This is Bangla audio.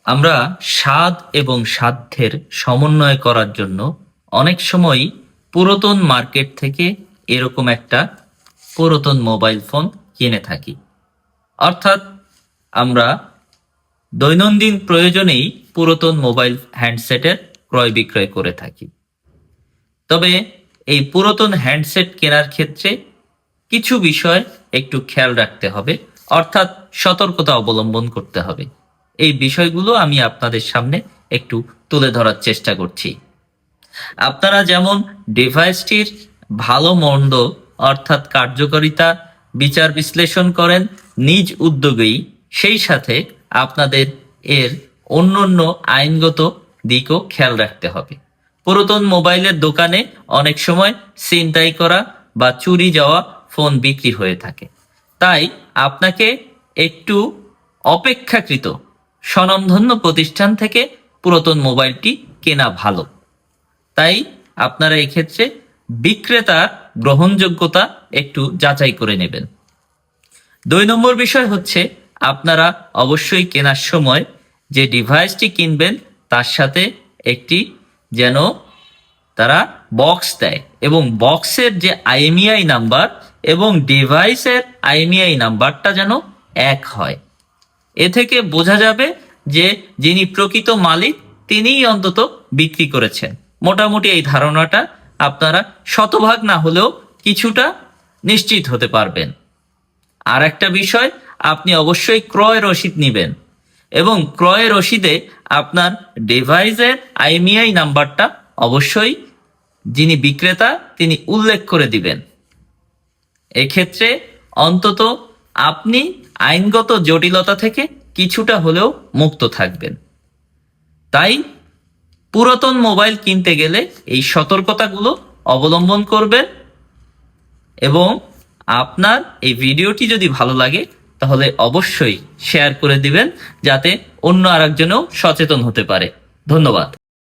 আমরা স্বাদ এবং সাধ্যের সমন্বয় করার জন্য অনেক সময়ই পুরাতন মার্কেট থেকে এরকম একটা পুরাতন মোবাইল ফোন কিনে থাকি। অর্থাৎ আমরা দৈনন্দিন প্রয়োজনেই পুরাতন মোবাইল হ্যান্ডসেটের ক্রয় বিক্রয় করে থাকি। তবে এই পুরাতন হ্যান্ডসেট কেনার ক্ষেত্রে কিছু বিষয় একটু খেয়াল রাখতে হবে, অর্থাৎ সতর্কতা অবলম্বন করতে হবে। এই বিষয়গুলো আমি আপনাদের সামনে একটু তুলে ধরার চেষ্টা করছি। আপনারা যেমন ডিভাইসটির ভালো মন্দ অর্থাৎ কার্যকারিতা বিচার বিশ্লেষণ করেন নিজ উদ্যোগেই, সেই সাথে আপনাদের এর অন্যান্য আইনগত দিকও খেয়াল রাখতে হবে। পুরাতন মোবাইলের দোকানে অনেক সময় ছিনতাই করা বা চুরি যাওয়া ফোন বিক্রি হয়ে থাকে, তাই আপনাকে একটু অপেক্ষাকৃত স্বনামধন্য প্রতিষ্ঠান থেকে পুরাতন মোবাইলটি কেনা ভালো। তাই আপনারা এক্ষেত্রে বিক্রেতার গ্রহণযোগ্যতা একটু যাচাই করে নেবেন। 2 নম্বর বিষয় হচ্ছে, আপনারা অবশ্যই কেনার সময় যে ডিভাইসটি কিনবেন তার সাথে একটি যেন তারা বক্স দেয় এবং বক্সের যে আইএমইআই নাম্বার এবং ডিভাইসের আইএমইআই নাম্বারটা যেন এক হয়। এ থেকে বোঝা যাবে যে যিনি প্রকৃত মালিক তিনিই অন্তত বিক্রি করেছেন। মোটামুটি এই ধারণাটা আপনারা শতভাগ না হলেও কিছুটা নিশ্চিত হতে পারবেন। আর একটা বিষয়, আপনি অবশ্যই ক্রয় রসিদ নেবেন এবং ক্রয় রসিদে আপনার ডিভাইসের আইএমইআই নাম্বারটা অবশ্যই যিনি বিক্রেতা তিনি উল্লেখ করে দিবেন। এক্ষেত্রে অন্তত আপনি আইনগত জটিলতা থেকে কিছুটা হলেও মুক্ত থাকবেন। তাই পুরাতন মোবাইল কিনতে গেলে এই সতর্কতাগুলো অবলম্বন করবেন এবং আপনার এই ভিডিওটি যদি ভালো লাগে তাহলে অবশ্যই শেয়ার করে দিবেন, যাতে অন্য আরেকজনও সচেতন হতে পারে। ধন্যবাদ।